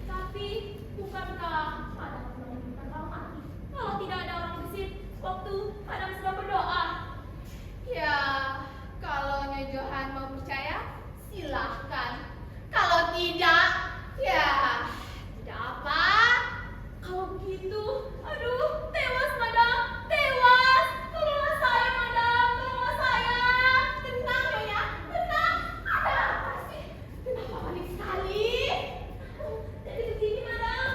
Tapi bukankah madam sudah menemukan orang mati? Kalau tidak ada orang gesit, waktu madam sudah berdoa. Ya, kalau Nyonya Johan mau percaya, silahkan. Kalau tidak, ya tidak apa. Kalau begitu, aduh, tewas madam, tewas. Tolonglah saya madam, tolonglah saya. Tenang Nyonya, tenang. Ada apa sih? Kenapa panik sekali? Jadi begini madam.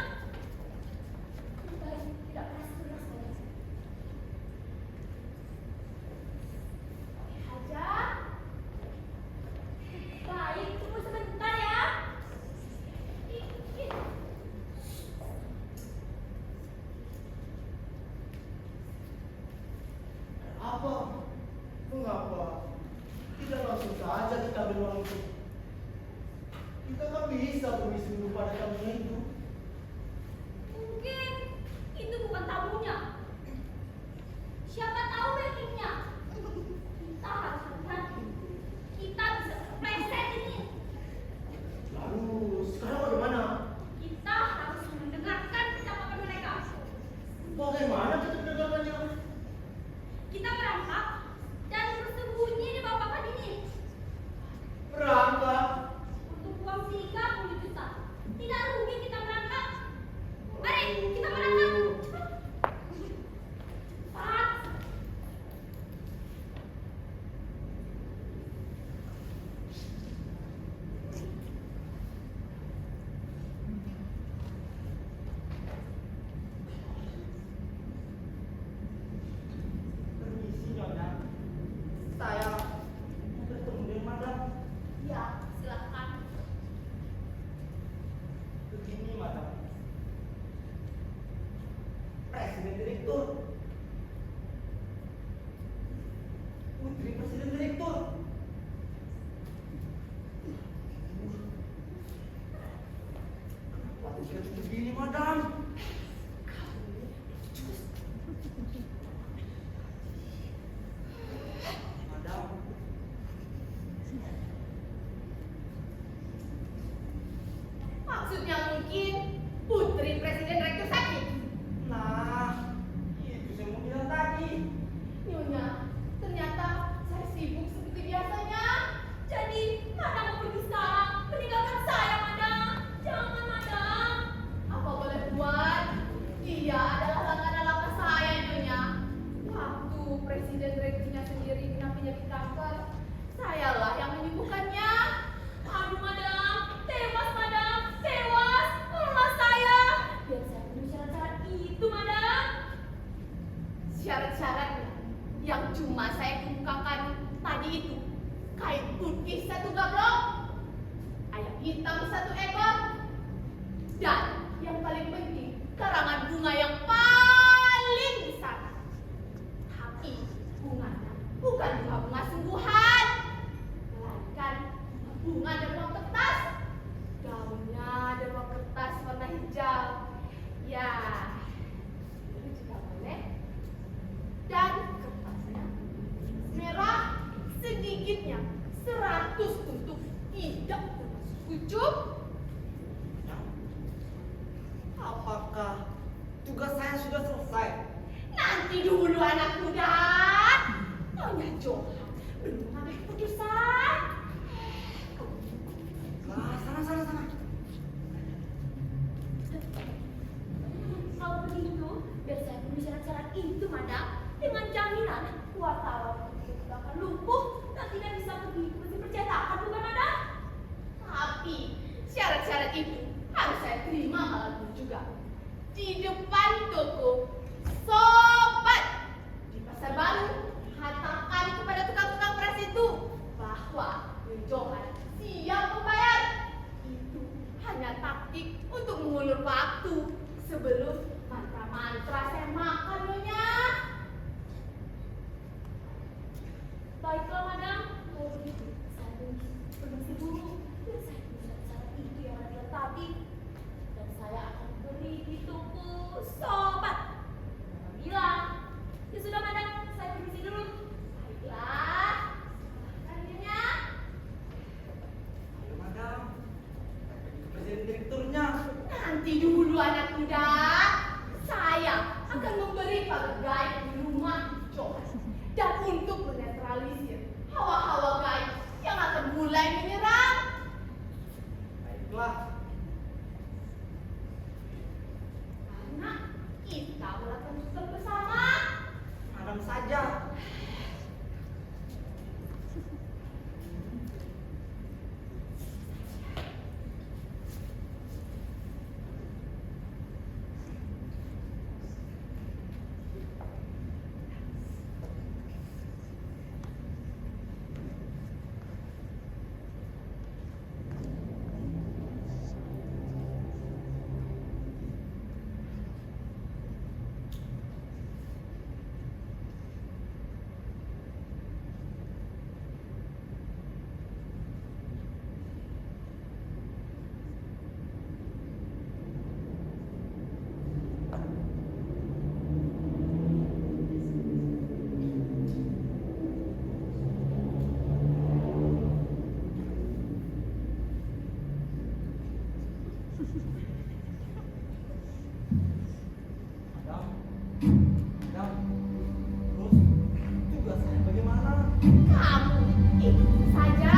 Baik, tidak keras keras madam. Oke aja. Baik, tunggu sebentar ya. Ih. Apa? Mengapa? Tidak langsung saja kita ambil uang itu. Kita kan bisa permisi dulu pada tamunya itu. Mungkin itu bukan tamunya. Siapa tahu backingnya. Kita harus hati-hati. Kita bisa terpleset ini. Lalu sekarang bagaimana? Kita harus mendengarkan percakapan mereka. Bagaimana kita mendengarkannya? Kita berangkat dan bersembunyi di bawah papan ini. Berangkat. Untuk uang 30 juta. Tidak rugi kita berangkat. Mari, kita berangkat. Cepat. Permisi Nyonya. Saya mau bertemu dengan madam. Ya, silakan. Begini madam. Presiden Direktur. Putri Presiden Direktur. Kenapa tidak begini madam? Madam. Maksudnya mungkin putri Presiden Rektor sakit. Nah, itu saya mau bilang tadi. Nyonya, ternyata saya sibuk seperti biasanya. Jadi, madam mau pergi sekarang. Meninggalkan saya, madam. Jangan, madam. Apa boleh buat? Dia adalah langganan lama saya, Nyonya. Waktu Presiden Rektornya sendiri kena penyakit kanker, sayalah yang menyembuhkannya. Aduh, madam. Tewas, madam. Tewas. Tolonglah saya. Biar saya penuhi syarat-syarat itu, madam. Syarat-syaratnya yang cuma saya kemukakan tadi itu, kain putih 1 gablok, ayam hitam 1 ekor, dan yang paling penting karangan bunga yang paling besar. Tapi bunganya bukan bunga-bunga sungguhan, melainkan bunga dari ruang kertas. Gaunnya dari ruang kertas warna hijau. Ya, itu juga boleh. Dan kertasnya merah, sedikitnya 100 untuk tidak termasuk kucuk. Apakah tugas saya sudah selesai? Nanti dulu anak muda. Nyonya Johan belum mengambil keputusan. Nah, sana. Kalau begitu, biar saya penuhi syarat-syarat itu, madam. Dengan jaminan wartawan itu tidak akan lumpuh dan tidak bisa pergi mesin percetakan, bukan, madam? Tapi syarat-syarat itu harus saya terima malam ini juga. Di depan toko Sobat akan memberi para gaib di rumah Johan. Dan untuk menetralisir hawa-hawa gaib yang akan mulai menyerang. Baiklah. Karena kita melakukan tugas bersama. Malam saja. Adam, terus tugas saya bagaimana? Kamu ikut saja.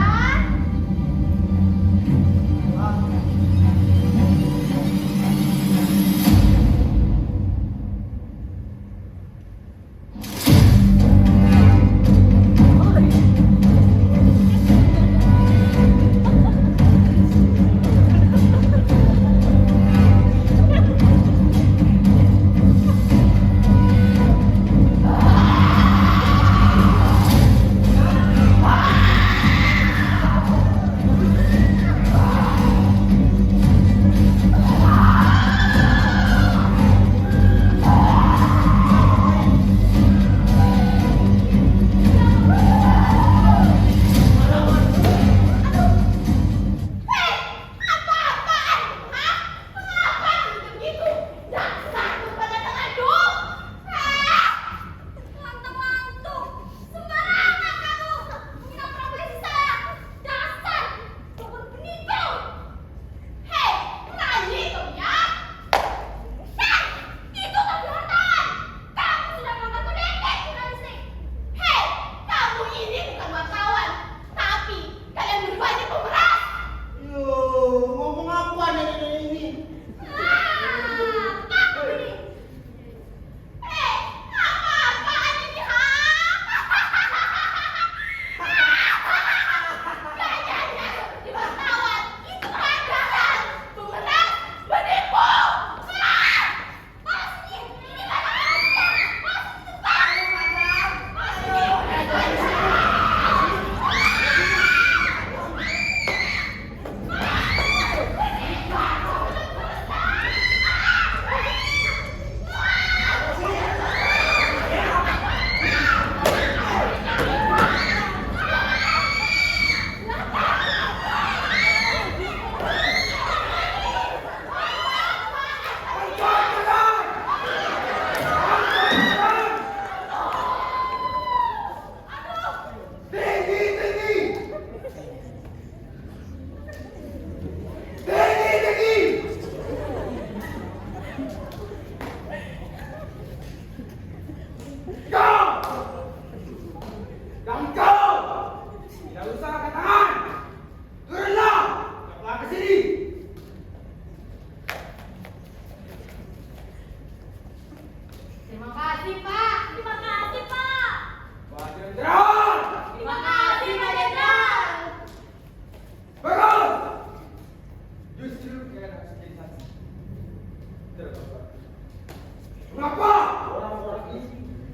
Mengapa orang-orang ini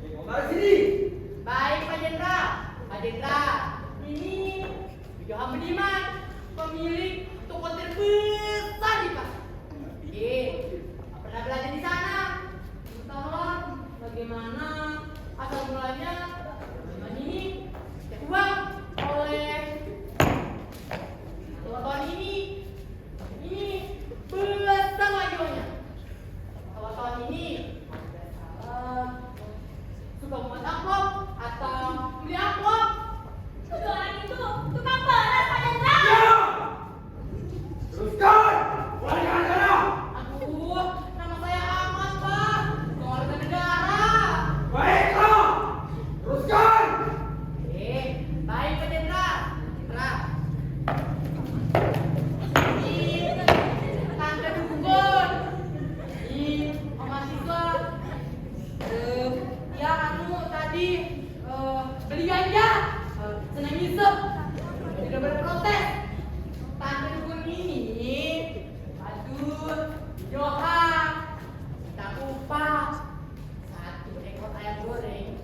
ingin dari sini? Baik Pak Jenderal. Pak Jenderal, ini Johan Budiman, pemilik toko terbesar di pasar. Pernah belajar di sana. Entahlah bagaimana tadi beli ganja, senang ngisep, tidak berprotes. Tante dukun ini, aduh, Johan, tak upah 1 ekor ayam goreng,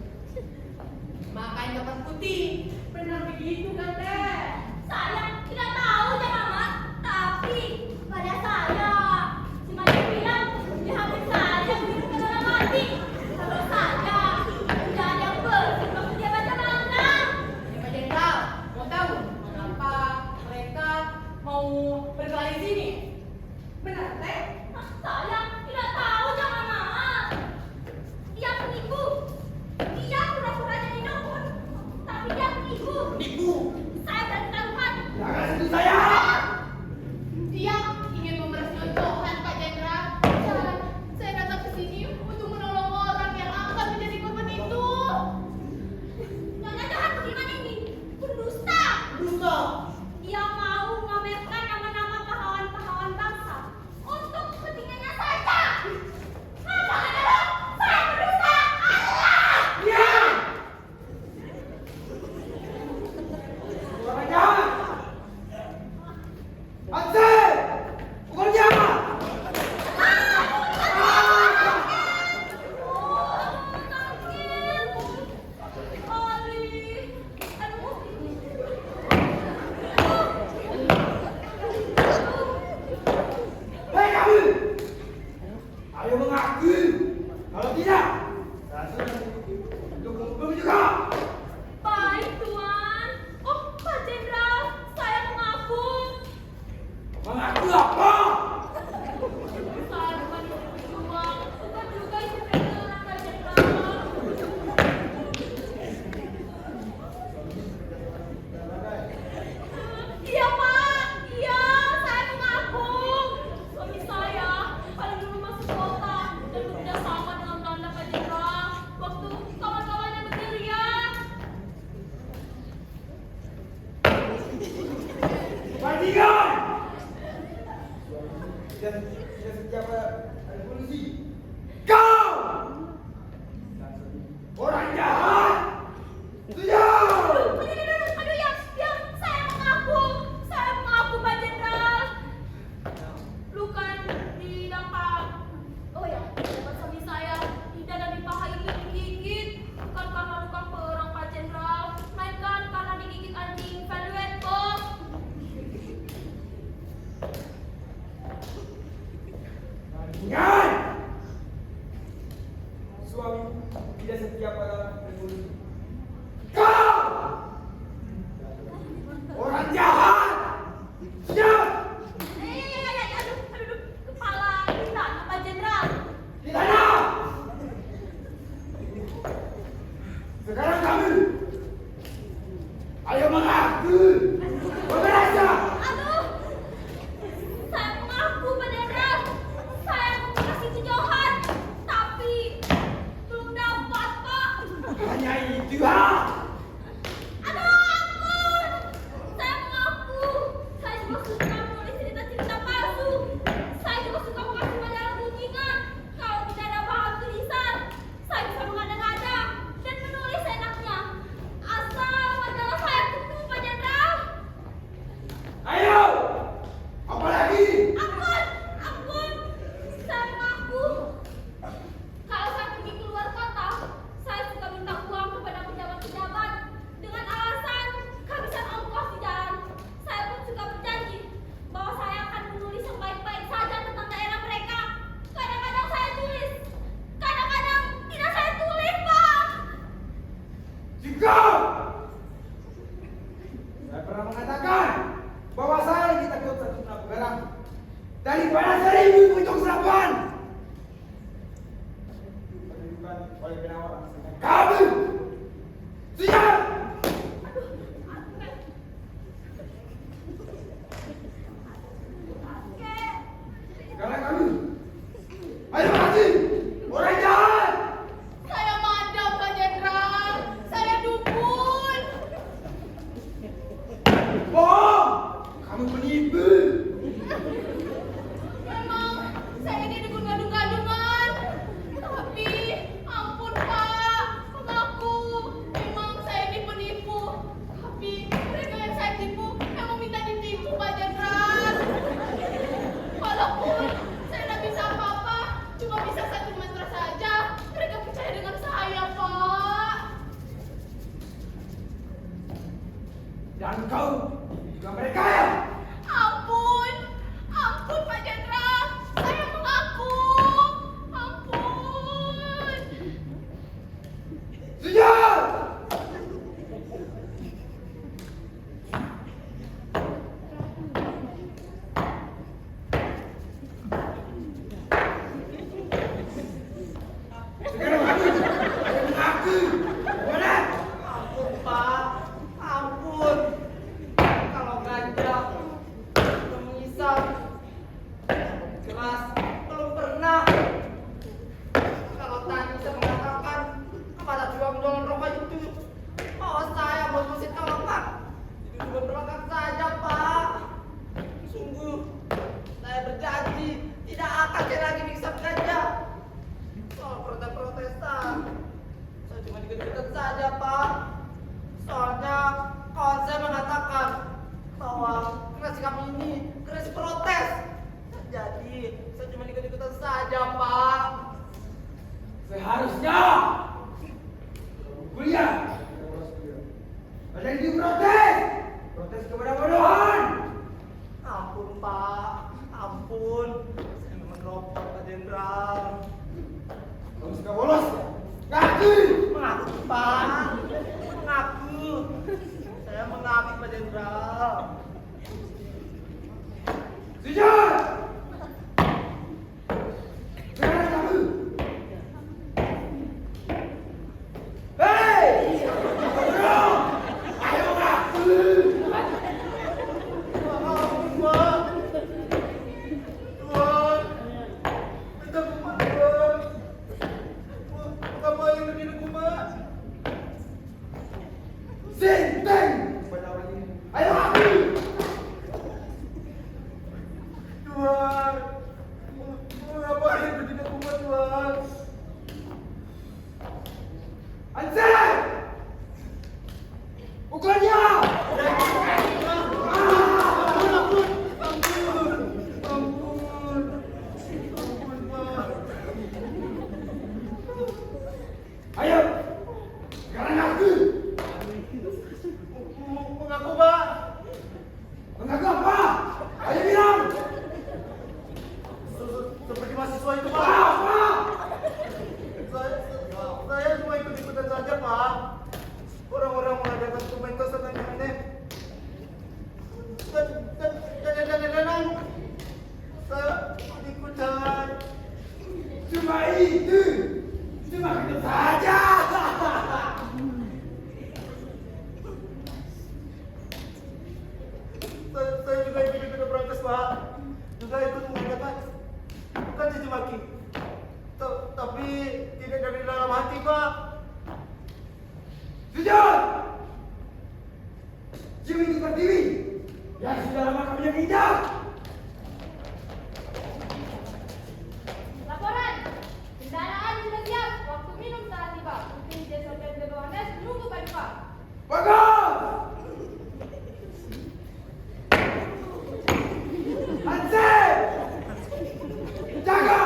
makan dapat putih. Benar begitu kan teh? Saya tidak tahu jangan Mak, tapi pada saya si Manik bilang dia hampir saja menghidupkan orang mati. Kalau saya tidak ada yang bersih waktu dia baca mantra. Ya Pak Jenderal, mau tahu mengapa mereka mau berkelahi sini? Benar teh? Saya tidak tahu jangan Mak. Dia penipu. Dia pura-pura jadi dukun, tapi dia penipu. Ibu, Saya berani taruhan. jangan sentuh saya. Dia ingin memeras Johan, Pak Jenderal. Dan saya datang ke sini untuk menolong orang yang akan menjadi korban itu. Nyonya jahat bagaimana ini? Pendusta. Dusta. Dia mau memamerkan nama-nama pahlawan-pahlawan bangsa untuk kepentingannya saja. Jangan dulu, saya pendusta. Allah! Diam. Orang jahat. Ansel, pukul dia. Hei kamu, ayo mengaku. Kalau tidak, saya sudah untuk membunuh juga. Baik, Tuan. Oh, Pak Jenderal, saya mengaku. Mengaku apa? Saya bukan berjuang, bukan juga ibu beneran, Pak Jenderal. Iya, Pak. Iya, saya mengaku. Suami saya paling dulu masuk kota dan bekerja sama dengan Belanda, Pak Jenderal. Waktu kawan-kawannya berteriak. Bandingan! Dan tidak setiap ada polisi. Kau! Orang jahat! Tujuh! Aduh, ya, saya mengaku, Pak Jenderal. Luka di dampak, oh ya, dapat suami saya tidak dan di paha ini digigit, bukan karena luka perang Pak Jenderal, melainkan karena digigit anjing velvet, Bos. Bandingan! Suami tidak setia pada polisi. Kau! Orang jahat! Siap! Aduh, kepala kita, Pak Jenderal. Di sana! Sekarang kamu! Ayo mengaku! Beberapa! Aduh, saya mengaku Pak Jenderal, saya mau kasih ke Johan, tapi belum dapat Pak. Hanya itu ha! Aduh, ampun, saya mengaku, saya juga suka menulis cerita-cerita palsu, saya juga suka mengasih majalah gunjingan. Kalau tidak ada bahan tulisan, saya bisa mengada-ngada dan menulis seenaknya. Asal majalah saya kutu Pak Jenderal. Ayo! Apa lagi? Ampun, saya mengaku. Kalau saya pergi keluar kota, saya suka minta uang kepada pejabat-pejabat dengan alasan kehabisan ongkos di jalan. Saya pun suka berjanji bahwa saya akan menulis yang baik-baik saja tentang daerah mereka. Kadang-kadang saya tulis, kadang-kadang tidak saya tulis, Pak. Cukup! Saya pernah mengatakan bahwa saya lebih takut satu napu garam daripada 1000 pucuk serapan. Bukan oleh penawaran kamu. Siap! Oke. Sekarang kamu. Ayo mati! Orang jahat! Saya madam, Pak Jenderal. Saya dukun. Bohong! Kamu penipu! Memang saya ini dukun gadung-gadungan. Tapi ampun Pak, mengaku Dan kau juga mereka ya? Ampun, ampun Pak Jenderal, saya mengaku. Ampun. Sujud! Sekarang mengaku. Mana? Ampun Pak, ampun. Kalau gajah mengisap keras belum pernah. Kalau tadi saya mengatakan kepada juang jualan rokok itu bahwa saya mau mesti tolak, itu cuma belakang saja Pak. Sungguh saya berjanji tidak akan saya lagi mengisap gajah. Soal protes-protestan saya cuma dikit-dikit saja Pak. Soalnya kawan saya mengatakan bahwa keras kami ini keras protes. Jadi saya cuma ikut-ikutan saja Pak. Seharusnya kuliah ada yang diprotes. Protes kepada bodohan. Ampun Pak, ampun. Saya memang lompat Pak Jenderal. Kamu suka bolos ya? Ngaku! Mengaku Pak, mengaku. Saya mengaku Pak Jenderal. Sujud! Sekarang kamu. Hei! Bodoh! Ayo ngaku! Ampun Pak. Tuhan, minta kumat Tuhan. Apa yang terjadi kumat? Sinteng! Pada orang ini. Ayo ngaku! Tuhan, apa yang terjadi kumat Tuhan? Ansel! Pukul dia! Ayo! Sekarang ngaku! Mengaku Pak. Mengaku apa? Ayo bilang! Seperti mahasiswa itu Pak. Apa? Saya cuma ikut-ikutan saja Pak. Orang-orang mengadakan pementasan yang aneh. Dan saya ikutan. Cuma itu! Cuma itu saja! Saya juga ikut-ikutan protes Pak. Juga ikut mengadakan. Bukan caci maki. Tapi tidak dari dalam hati Pak. Sujud! Jimmy itu berdiri! Yang sudah lama kamu yang indah! Laporan. Kendaraan sudah siap. Waktu minum telah tiba. Mungkin Jason dan Begones menunggu Pak Duka. Bagus! Hansel! Jaga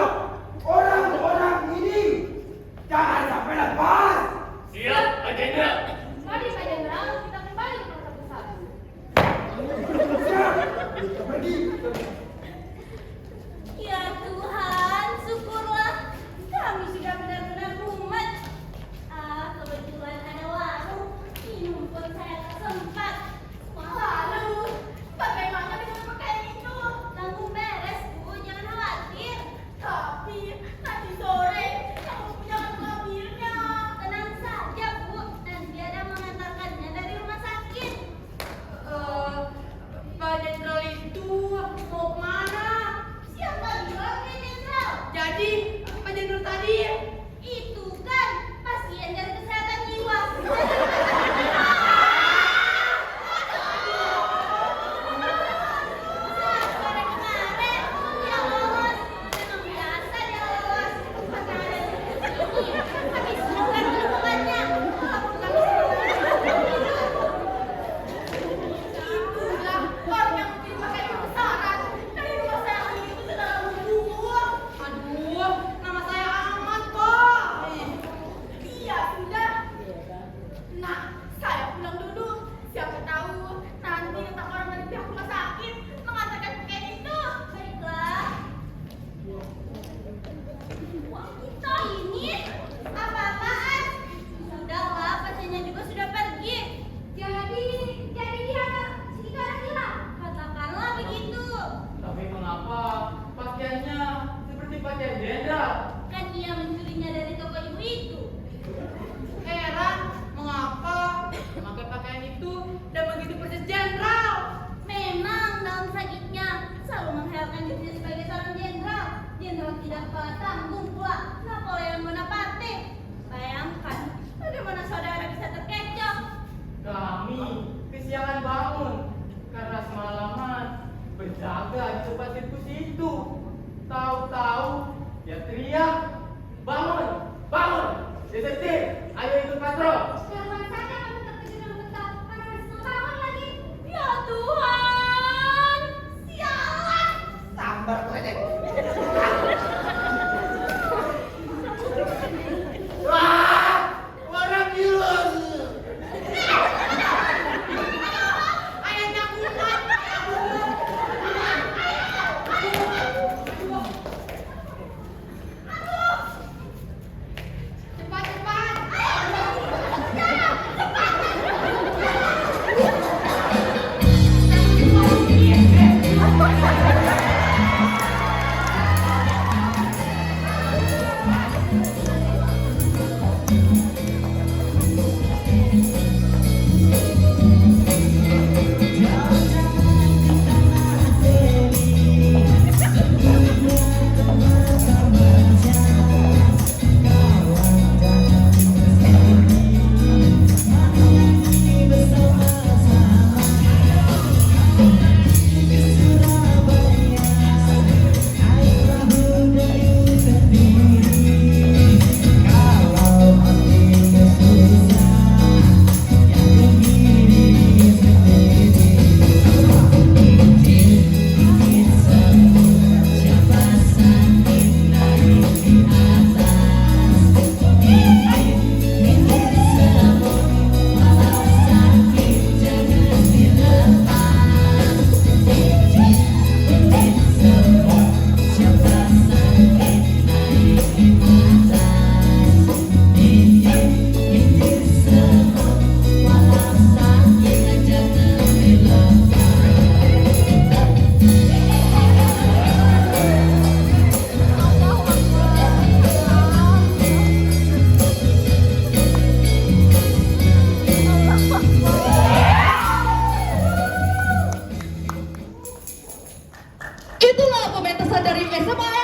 orang-orang ini! Jangan sampai lepas! Siap, Pak Jenderal. Mari Pak Jenderal, kita kembali ke pasar besar. Siap! Pergi! Ya Tuhan, syukurlah kami sudah benar-benar mumet. Kebetulan ada warung, minum pun saya tak sempat. Lalu, bagaimana dengan pakaian itu? Langsung beres Bu, jangan khawatir. Tapi nanti sore kamu jangan mengambilnya. Tenang saja Bu, nanti ada mengantarkannya dari rumah sakit. Pak Jenderal itu mau Sastro. Jangan saja kamu terkejut dengan betul. Karena masih bangun lagi. Ya Tuhan. Sialan. Sambar ledek. Wah, orang gila. Ayahnya kuat. Cepat. Itulah pementasan dari SMA